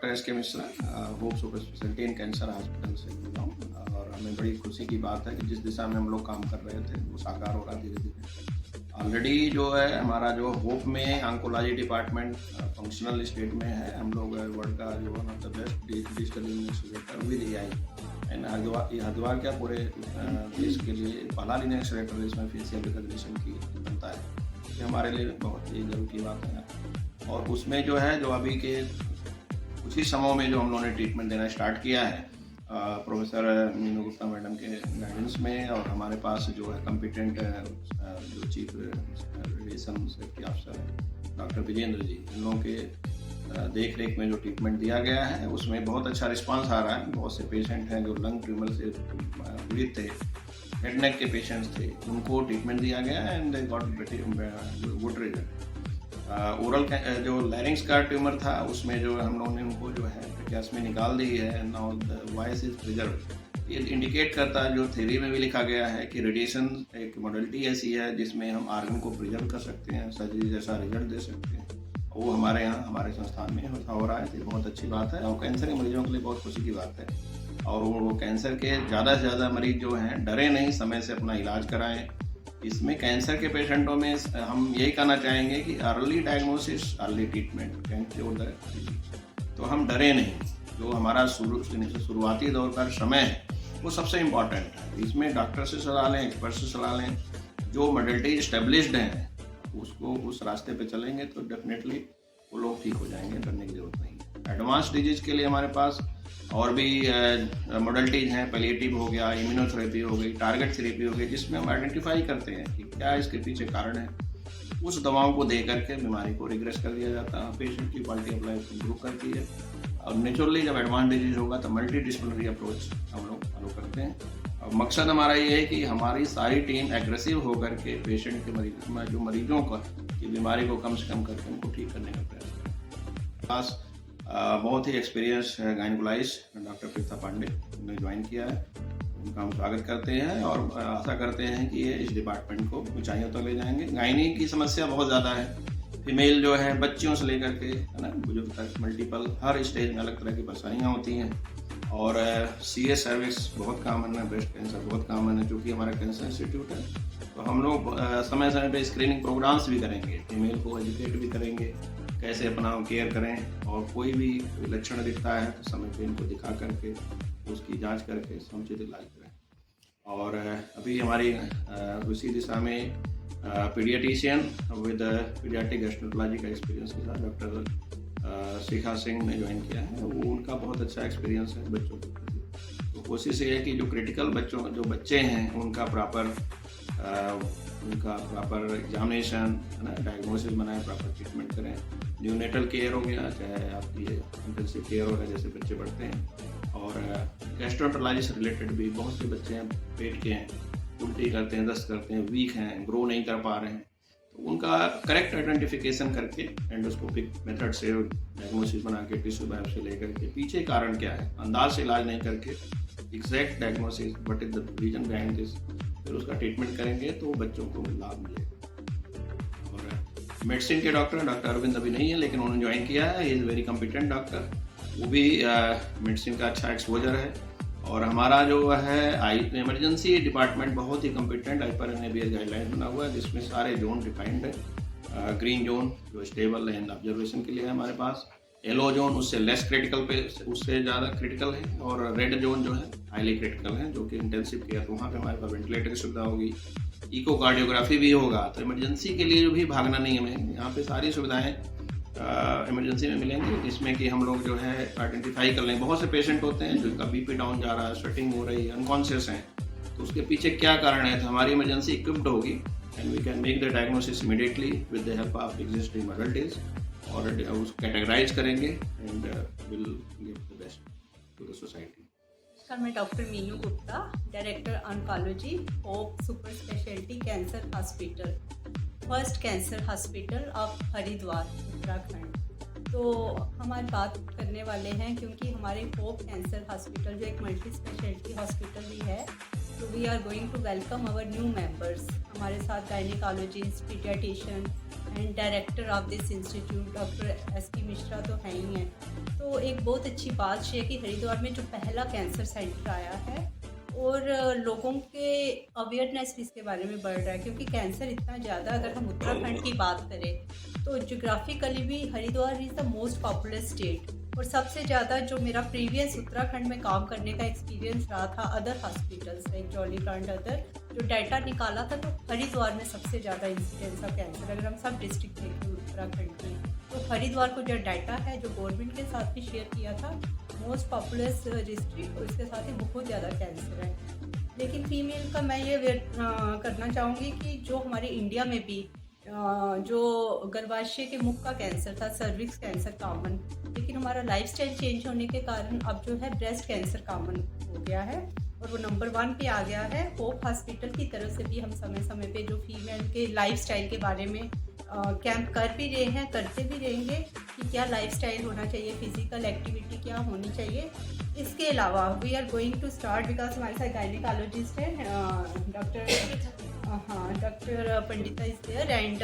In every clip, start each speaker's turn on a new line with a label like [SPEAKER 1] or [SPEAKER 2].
[SPEAKER 1] Doctor S K Mishra, hope super speciality in cancer hospital से बोल रहा हूँ। और हमें बड़ी खुशी की बात है कि जिस दिशा में हम लोग काम कर रहे थे वो साकार हो रहा धीरे धीरे। ऑलरेडी जो है हमारा जो होप में ऑन्कोलॉजी डिपार्टमेंट फंक्शनल स्टेट में है। हम लोग वर्ल्ड का जो one of the best digital investigator with AI and Haridwar क्या पूरे देश के लिए पहला लीनियर एक्सरेटर जिसमें फेशियल रिकग्निशन की बनता है। ये हमारे लिए बहुत ही जरूरी की बात है। और उसमें जो है जो अभी के कुछ ही समयों में जो हम लोगों ने ट्रीटमेंट देना स्टार्ट किया है प्रोफेसर मीनू गुप्ता मैडम के गाइडेंस में, और हमारे पास जो है कॉम्पिटेंट जो चीफ रेडिएशन सेफ्टी ऑफिसर है डॉक्टर विजेंद्र जी, इन लोगों के देख रेख में जो ट्रीटमेंट दिया गया है उसमें बहुत अच्छा रिस्पांस आ रहा है। बहुत से पेशेंट हैं जो लंग ट्यूमर से पीड़ित थे, हेड नेक के पेशेंट्स थे, उनको ट्रीटमेंट दिया गया and they got good result. Oral जो लैरिंग्स का ट्यूमर था उसमें जो हम लोगों ने उनको जो है गैस में निकाल दी है। Now the voice is preserve. ये इंडिकेट करता है, जो थ्योरी में भी लिखा गया है कि रेडिएशन एक मॉडलिटी ऐसी है जिसमें हम आर्गन को प्रिजर्व कर सकते हैं, सर्जरी जैसा रिजल्ट दे सकते हैं। वो हमारे यहाँ हमारे संस्थान में हो रहा है, तो बहुत अच्छी बात है और कैंसर के मरीजों के लिए बहुत खुशी की बात है। और वो कैंसर के ज़्यादा से ज़्यादा मरीज जो हैं डरे नहीं, समय से अपना इलाज कराएं। इसमें कैंसर के पेशेंटों में हम यही कहना चाहेंगे कि early diagnosis early treatment can cure the disease. तो हम डरे नहीं, जो हमारा शुरुआती दौर का समय है वो सबसे इम्पॉर्टेंट है। इसमें डॉक्टर से सलाह लें, एक्सपर्ट से सलाह लें, जो मॉडलिटी इस्टेब्लिश्ड हैं उसको उस रास्ते पे चलेंगे तो डेफिनेटली वो लोग ठीक हो जाएंगे, डरने की जरूरत नहीं। एडवांस डिजीज के लिए हमारे पास और भी मॉडलिटीज़ हैं। पैलिएटिव हो गया, इम्यूनोथेरेपी हो गई, टारगेट थेरेपी हो गई, जिसमें हम आइडेंटिफाई करते हैं कि क्या इसके पीछे कारण है। उस दवाओं को दे करके बीमारी को रिग्रेस कर दिया जाता है, पेशेंट की क्वालिटी ऑफ लाइफ इम्प्रूव करती है। और नेचुरली जब एडवांस डिजीज होगा तो मल्टी डिसिप्लिनरी अप्रोच हम लोग फॉलो करते हैं। और मकसद हमारा ये है कि हमारी सारी टीम एग्रेसिव होकर के पेशेंट के जो मरीजों की बीमारी को कम से कम करके उनको ठीक करने का प्रयास करें। खास बहुत ही experience gynaecologist doctor Preeta Pandey ने ज्वाइन किया है, उनका हम स्वागत करते हैं और आशा करते हैं कि ये इस डिपार्टमेंट को ऊंचाइयों तक ले जाएंगे। गायनी की समस्या बहुत ज़्यादा है, फीमेल जो है बच्चियों से लेकर के है ना बुजुर्ग तक मल्टीपल हर स्टेज में अलग तरह की परेशानियाँ होती हैं। और CA सर्विस बहुत कॉमन है, ब्रेस्ट कैंसर बहुत कॉमन है। चूँकि हमारा कैंसर इंस्टीट्यूट है तो हम लोग समय समय पर स्क्रीनिंग प्रोग्राम्स भी करेंगे, फीमेल को एजुकेट भी करेंगे कैसे अपना केयर करें। और कोई भी लक्षण दिखता है तो समय पे इनको दिखा करके उसकी जांच करके समुचित इलाज करें। और अभी हमारी उसी दिशा में पीडियाट्रिशियन विद पीडियाट्रिक गैस्ट्रोएंटरोलॉजी का एक्सपीरियंस के साथ डॉक्टर शिखा सिंह ने ज्वाइन किया है। वो उनका बहुत अच्छा एक्सपीरियंस है बच्चों के प्रति। तो कोशिश ये है कि जो क्रिटिकल बच्चे हैं उनका प्रॉपर एग्जामिनेशन है ना, डायग्नोसिस बनाएं, प्रॉपर ट्रीटमेंट करें। न्यूनेटल केयर हो गया, चाहे आपकी इंटेंसिव केयर हो गया जैसे बच्चे बढ़ते हैं। और गैस्ट्रोएंटरोलॉजी से रिलेटेड भी बहुत से बच्चे हैं पेट के हैं, उल्टी करते हैं, दस्त करते हैं, वीक हैं, ग्रो नहीं कर पा रहे हैं, तो उनका करेक्ट आइडेंटिफिकेशन करके एंडोस्कोपिक मेथड से डायग्नोसिस बना के टिश्यू बायोप्सी लेकर के पीछे कारण क्या है अंदाज से इलाज नहीं करके exact diagnosis what is the reason behind this, फिर उसका ट्रीटमेंट करेंगे तो बच्चों को लाभ मिलेगा। और मेडिसिन के डॉक्टर अरविंद अभी नहीं है, लेकिन उन्होंने ज्वाइन किया है, he is very competent doctor. वो भी मेडिसिन का अच्छा एक्सपोजर है। और हमारा जो है इमरजेंसी डिपार्टमेंट बहुत ही कॉम्पिटेंट हाइपर NABH गाइडलाइन बना हुआ है, जिसमें सारे जोन डिफाइंड है। ग्रीन जोन जो स्टेबल एंड ऑब्जर्वेशन के लिए है हमारे पास, येलो जोन उससे लेस क्रिटिकल पे उससे ज़्यादा क्रिटिकल है, और रेड जोन जो है हाईली क्रिटिकल है जो कि इंटेंसिव केयर, वहाँ पे हमारे पास वेंटिलेटर की सुविधा होगी, इकोकार्डियोग्राफी भी होगा। तो इमरजेंसी के लिए भी भागना नहीं हमें, यहाँ पे सारी सुविधाएँ इमरजेंसी में मिलेंगी, जिसमें कि हम लोग जो है आइडेंटिफाई कर लें। बहुत से पेशेंट होते हैं जिनका BP डाउन जा रहा है, स्वेटिंग हो रही है, अनकॉन्शियस हैं, तो उसके पीछे क्या कारण है। तो हमारी इमरजेंसी इक्विप्ड होगी and we can make the diagnosis immediately with the help of existing modalities, और उसको कैटेगराइज करेंगे and will give the best to the society.
[SPEAKER 2] नमस्कार, मैं doctor Meenu Gupta, director oncology, Hope super speciality cancer hospital, first cancer hospital of Haridwar Uttarakhand. तो हम आज बात करने वाले हैं क्योंकि हमारे होप कैंसर हॉस्पिटल जो एक मल्टी स्पेशलिटी हॉस्पिटल भी है, तो we are going to welcome our new members. हमारे साथ gynaecologist, paediatrician and director of this institute doctor S K Mishra तो हैं ही हैं। तो एक बहुत अच्छी बात है कि हरिद्वार में जो पहला कैंसर सेंटर आया है और लोगों के अवेयरनेस भी इसके बारे में बढ़ रहा है, क्योंकि कैंसर इतना ज़्यादा, अगर हम उत्तराखंड की बात करें तो जोग्राफिकली भी Haridwar is the most popular state. और सबसे ज़्यादा जो मेरा प्रीवियस उत्तराखंड में काम करने का एक्सपीरियंस रहा था other hospitals like jolly plant other, जो डाटा निकाला था तो हरिद्वार में सबसे ज़्यादा इंसिडेंस ऑफ कैंसर, अगर हम सब डिस्ट्रिक्ट देखें उत्तराखंड की तो हरिद्वार को जो डाटा है जो गवर्नमेंट के साथ भी शेयर किया था, मोस्ट पॉपुलर डिस्ट्रिक्ट, और इसके साथ ही बहुत ज़्यादा कैंसर है। लेकिन फीमेल का मैं ये करना चाहूँगी कि जो हमारे इंडिया में भी जो गर्भाशय के मुख का कैंसर था, सर्विक्स कैंसर कॉमन, लेकिन हमारा लाइफस्टाइल चेंज होने के कारण अब जो है ब्रेस्ट कैंसर कॉमन हो गया है और वो नंबर 1 पे आ गया है। होप हॉस्पिटल की तरफ से भी हम समय समय पे जो फीमेल के लाइफस्टाइल के बारे में कैंप कर भी रहे हैं, करते भी रहेंगे कि क्या लाइफस्टाइल होना चाहिए, फिजिकल एक्टिविटी क्या होनी चाहिए। इसके अलावा we are going to start, because हमारे साथ गायनेकोलॉजिस्ट है doctor Pandita is there, and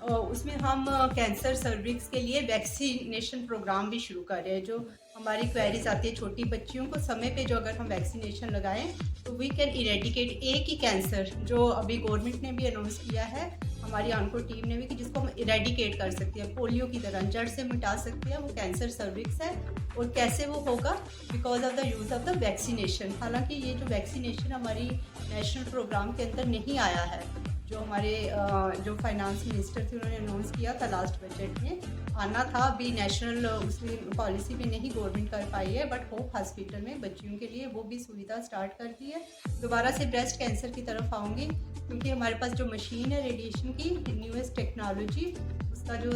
[SPEAKER 2] उसमें हम कैंसर सर्विक्स के लिए वैक्सीनेशन प्रोग्राम भी शुरू कर रहे हैं। जो हमारी क्वेरीज आती है छोटी बच्चियों को, समय पे जो अगर हम वैक्सीनेशन लगाएं तो वी कैन इरेडिकेट एक ही कैंसर, जो अभी गवर्नमेंट ने भी अनाउंस किया है, हमारी आंको टीम ने भी, कि जिसको हम इरेडिकेट कर सकते हैं, पोलियो की तरह जड़ से मिटा सकते हैं, वो कैंसर सर्विक्स है। और कैसे वो होगा? Because of the use of the vaccination. हालांकि ये जो वैक्सीनेशन हमारी नेशनल प्रोग्राम के अंदर नहीं आया है, जो हमारे जो फाइनेंस मिनिस्टर थे उन्होंने अनाउंस किया था लास्ट बजट में, आना था, अभी नेशनल उसमें पॉलिसी में नहीं गवर्नमेंट कर पाई है, बट होप हॉस्पिटल में बच्चियों के लिए वो भी सुविधा स्टार्ट कर दी है। दोबारा से ब्रेस्ट कैंसर की तरफ आऊँगी, क्योंकि हमारे पास जो मशीन है रेडिएशन की, न्यूएस्ट टेक्नोलॉजी, उसका जो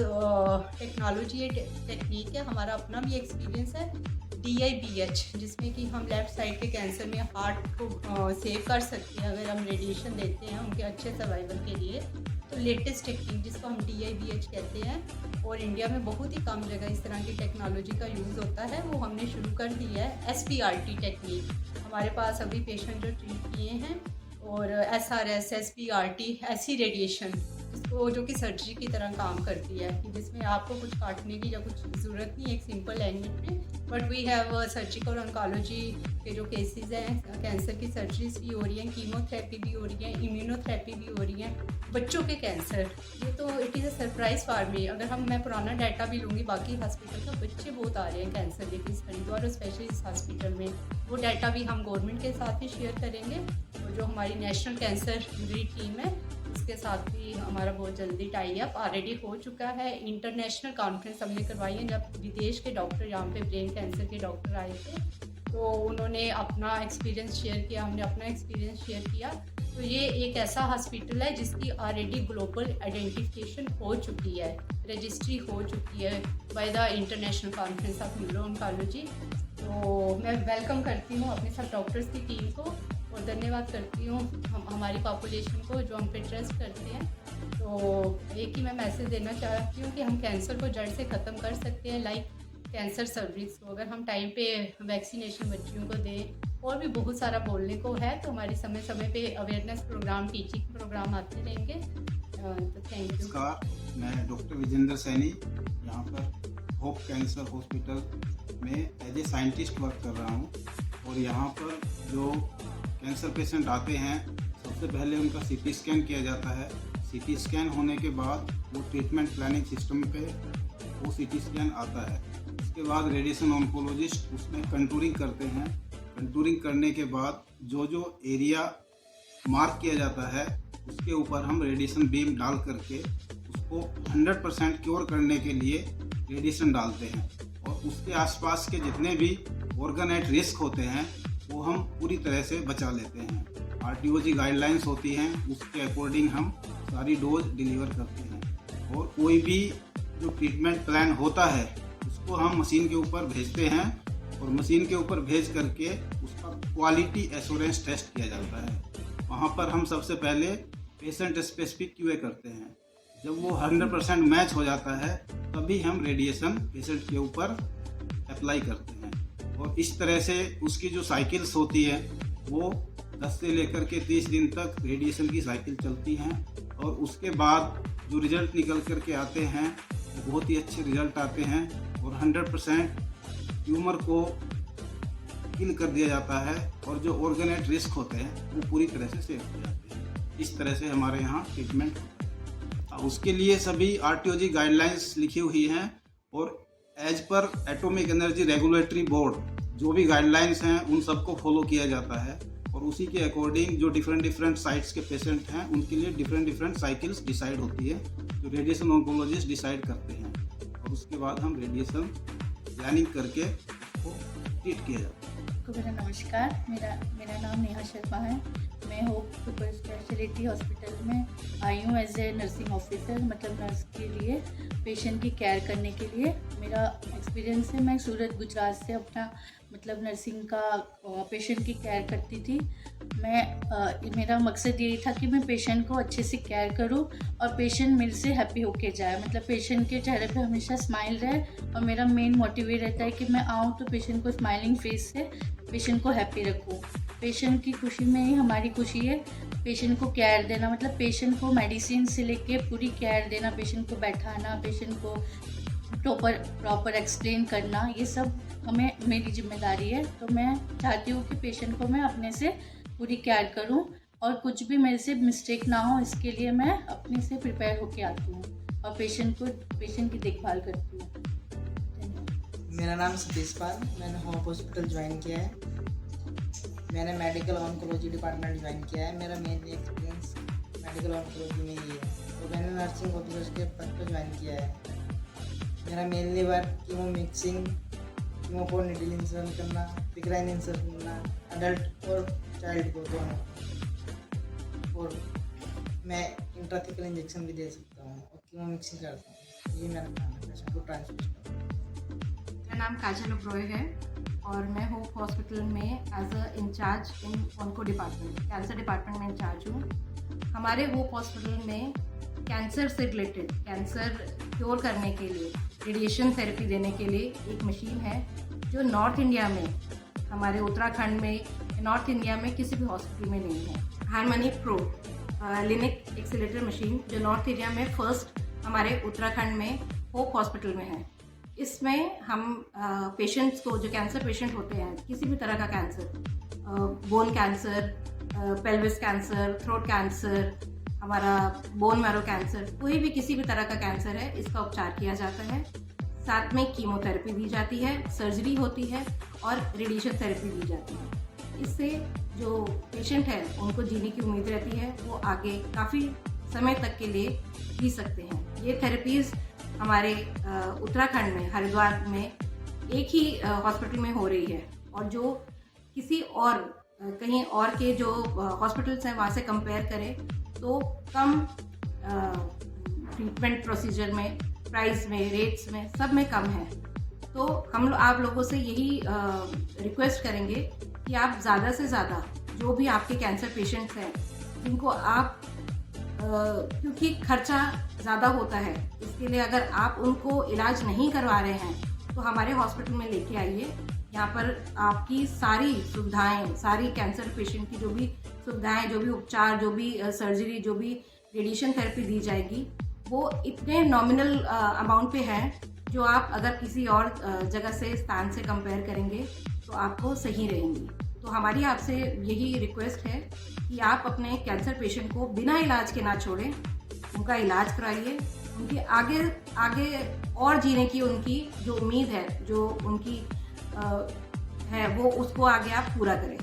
[SPEAKER 2] टेक्नोलॉजी टेक्निक है, हमारा अपना भी एक्सपीरियंस है DIBH, जिसमें कि हम लेफ़्ट साइड के कैंसर में हार्ट को सेव कर सकते हैं अगर हम रेडिएशन देते हैं उनके अच्छे सर्वाइवल के लिए। तो लेटेस्ट टेक्निक जिसको हम DIBH कहते हैं, और इंडिया में बहुत ही कम जगह इस तरह की टेक्नोलॉजी का यूज़ होता है, वो हमने शुरू कर दी है। SPRT टेक्निक हमारे पास अभी पेशेंट जो ट्रीट किए हैं, और SRS, SPRT ऐसी रेडिएशन जिसको जो कि सर्जरी की तरह काम करती है, कि जिसमें आपको कुछ काटने की या कुछ ज़रूरत नहीं है एक सिंपल लैंग्वेज में, but we have surgical oncology के जो केसेस हैं, कैंसर की सर्जरीज भी हो रही हैं, कीमोथेरेपी भी हो रही है, इम्यूनोथेरेपी भी हो रही है, बच्चों के कैंसर, ये तो it is a surprise for me. अगर मैं पुराना डाटा भी लूँगी बाकी हॉस्पिटल का, बच्चे बहुत आ रहे हैं कैंसर के, इस हरिद्वार और स्पेशली इस हॉस्पिटल में, वो डाटा भी हम गवर्नमेंट के साथ भी शेयर करेंगे, और जो हमारी नेशनल कैंसर टीम है उसके साथ भी हमारा बहुत जल्दी टाई अप ऑलरेडी हो चुका है। इंटरनेशनल कॉन्फ्रेंस हमने करवाई है, जब विदेश के डॉक्टर यहाँ पे ब्रेन कैंसर के डॉक्टर आए थे तो उन्होंने अपना एक्सपीरियंस शेयर किया, हमने अपना एक्सपीरियंस शेयर किया। तो ये एक ऐसा हॉस्पिटल है जिसकी ऑलरेडी ग्लोबल आइडेंटिफिकेशन हो चुकी है, रजिस्ट्री हो चुकी है by the international conference of neuro oncology. तो मैं वेलकम करती हूँ अपने सब डॉक्टर्स की टीम को, और धन्यवाद करती हूँ हमारी पॉपुलेशन को जो हम पे ट्रस्ट करते हैं। तो एक ही मैं मैसेज देना चाहती हूँ कि हम कैंसर को जड़ से ख़त्म कर सकते हैं, लाइक कैंसर सर्विक्स को अगर हम टाइम पे वैक्सीनेशन बच्चियों को दें। और भी बहुत सारा बोलने को है, तो हमारे समय समय पे अवेयरनेस प्रोग्राम, टीचिंग प्रोग्राम आते रहेंगे। तो थैंक यू।
[SPEAKER 3] नमस्कार, मैं डॉक्टर विजेंद्र सैनी यहाँ पर होप कैंसर हॉस्पिटल में एज ए साइंटिस्ट वर्क कर रहा हूँ। और यहाँ पर जो कैंसर पेशेंट आते हैं, सबसे पहले उनका CT स्कैन किया जाता है। CT स्कैन होने के बाद वो ट्रीटमेंट प्लानिंग सिस्टम पे वो CT स्कैन आता है। इसके बाद रेडिएशन ऑन्कोलॉजिस्ट उसमें कंटूरिंग करते हैं। कंटूरिंग करने के बाद जो जो एरिया मार्क किया जाता है उसके ऊपर हम रेडिएशन बीम डाल करके उसको 100% क्योर करने के लिए रेडिएशन डालते हैं। और उसके आसपास के जितने भी ऑर्गन एट रिस्क होते हैं वो हम पूरी तरह से बचा लेते हैं। RTOG गाइडलाइंस होती हैं, उसके अकॉर्डिंग हम सारी डोज डिलीवर करते हैं। और कोई भी जो ट्रीटमेंट प्लान होता है उसको हम मशीन के ऊपर भेजते हैं, और मशीन के ऊपर भेज करके उसका क्वालिटी एश्योरेंस टेस्ट किया जाता है। वहाँ पर हम सबसे पहले पेशेंट स्पेसिफिक QA करते हैं। जब वो 100% मैच हो जाता है तभी हम रेडिएशन पेशेंट के ऊपर अप्लाई करते हैं। और इस तरह से उसकी जो साइकिल्स होती है वो 10 से लेकर के 30 दिन तक रेडिएशन की साइकिल चलती हैं और उसके बाद जो रिज़ल्ट निकल कर के आते हैं वो बहुत ही अच्छे रिज़ल्ट आते हैं और 100% ट्यूमर को किल कर दिया जाता है और जो ऑर्गन एट रिस्क होते हैं वो पूरी तरह से सेव हो जाते हैं। इस तरह से हमारे यहाँ ट्रीटमेंट होता है। उसके लिए सभी RTOG गाइडलाइंस लिखी हुई हैं और as per atomic energy regulatory board जो भी गाइडलाइंस हैं उन सबको फॉलो किया जाता है और उसी के अकॉर्डिंग जो डिफरेंट साइट्स के पेशेंट हैं उनके लिए डिफरेंट साइकिल्स डिसाइड होती है जो रेडिएशन ऑन्कोलॉजिस्ट डिसाइड करते हैं और उसके बाद हम रेडिएशन प्लानिंग करके उसको ट्रीट किया जाता है।
[SPEAKER 4] आपको मेरा नमस्कार। मेरा नाम नेहा शर्मा है। मैं होप सुपर स्पेशलिटी हॉस्पिटल में आई हूँ एज ए नर्सिंग ऑफिसर, मतलब नर्स के लिए पेशेंट की केयर करने के लिए। मेरा एक्सपीरियंस है, मैं सूरत गुजरात से अपना मतलब नर्सिंग का पेशेंट की केयर करती थी। मेरा मकसद यही था कि मैं पेशेंट को अच्छे से केयर करूं और पेशेंट मेरे से हैप्पी होके जाए, मतलब पेशेंट के चेहरे पे हमेशा स्माइल रहे। और मेरा मेन मोटिव ये रहता है कि मैं आऊँ तो पेशेंट को स्माइलिंग फेस से पेशेंट को हैप्पी रखूँ। पेशेंट की खुशी में ही हमारी खुशी है। पेशेंट को केयर देना मतलब पेशेंट को मेडिसिन से लेके पूरी केयर देना, पेशेंट को बैठाना, पेशेंट को प्रॉपर एक्सप्लेन करना, ये सब मेरी जिम्मेदारी है। तो मैं चाहती हूँ कि पेशेंट को मैं अपने से पूरी केयर करूँ और कुछ भी मेरे से मिस्टेक ना हो, इसके लिए मैं अपने से प्रिपेयर होके आती हूँ और पेशेंट की देखभाल करती हूँ।
[SPEAKER 5] मेरा नाम सतीश पाल, मैंने होप हॉस्पिटल ज्वाइन किया है। मैंने मेडिकल ऑन्कोलॉजी डिपार्टमेंट ज्वाइन किया है। मेरा मेन एक्सपीरियंस मेडिकल ऑन्कोलॉजी में ही है। तो मैंने नर्सिंग ऑफिसर के पद पर ज्वाइन किया है। मेरा mainly work chemo mixing, chemo port needle insertion करना, पिक्राइन इंसर्शन करना, अडल्ट और चाइल्ड को दोनों, और मैं इंट्राथिकल इंजेक्शन भी दे सकता हूँ और कीमो मिक्सिंग करता हूँ। ये मेरा काम है, पेशेंट को ट्रांसफ्यूज करना।
[SPEAKER 6] मेरा नाम काजल ओब्रॉय है और मैं होप हॉस्पिटल में as a incharge in onco department, cancer department में इंचार्ज हूँ। हमारे होप हॉस्पिटल में कैंसर से रिलेटेड, कैंसर क्योर करने के लिए, रेडिएशन थेरेपी देने के लिए एक मशीन है जो नॉर्थ इंडिया में, हमारे उत्तराखंड में, नॉर्थ इंडिया में किसी भी हॉस्पिटल में नहीं है। हार्मोनिक प्रो लिनिक एक्सीलेटर मशीन जो नॉर्थ इंडिया में फर्स्ट हमारे उत्तराखंड में होप हॉस्पिटल में है। इसमें हम पेशेंट्स को, जो कैंसर पेशेंट होते हैं, किसी भी तरह का cancer, bone cancer, pelvis cancer, throat cancer, हमारा बोन मैरो कैंसर, कोई भी किसी भी तरह का कैंसर है, इसका उपचार किया जाता है। साथ में कीमोथेरेपी दी जाती है, सर्जरी होती है और रेडिएशन थेरेपी दी जाती है। इससे जो पेशेंट है उनको जीने की उम्मीद रहती है, वो आगे काफ़ी समय तक के लिए जी सकते हैं। ये थेरेपीज़ हमारे उत्तराखंड में, हरिद्वार में एक ही हॉस्पिटल में हो रही है और जो किसी और कहीं और के जो हॉस्पिटल्स हैं वहाँ से कंपेयर करें तो कम ट्रीटमेंट प्रोसीजर में, प्राइस में, रेट्स में, सब में कम है। तो हम आप लोगों से यही रिक्वेस्ट करेंगे कि आप ज़्यादा से ज़्यादा जो भी आपके कैंसर पेशेंट्स हैं जिनको आप क्योंकि खर्चा ज़्यादा होता है, इसके लिए अगर आप उनको इलाज नहीं करवा रहे हैं तो हमारे हॉस्पिटल में लेके आइए। यहाँ पर आपकी सारी सुविधाएं, सारी कैंसर पेशेंट की जो भी सुविधाएं, जो भी उपचार, जो भी सर्जरी, जो भी रेडिएशन थेरेपी दी जाएगी, वो इतने नॉमिनल अमाउंट पे है जो आप अगर किसी और जगह से, स्थान से कंपेयर करेंगे तो आपको सही रहेंगी। तो हमारी आपसे यही रिक्वेस्ट है कि आप अपने कैंसर पेशेंट को बिना इलाज के ना छोड़ें, उनका इलाज कराइए, उनके आगे और जीने की उनकी जो उम्मीद है, जो उनकी है, वो उसको आगे आप पूरा करें।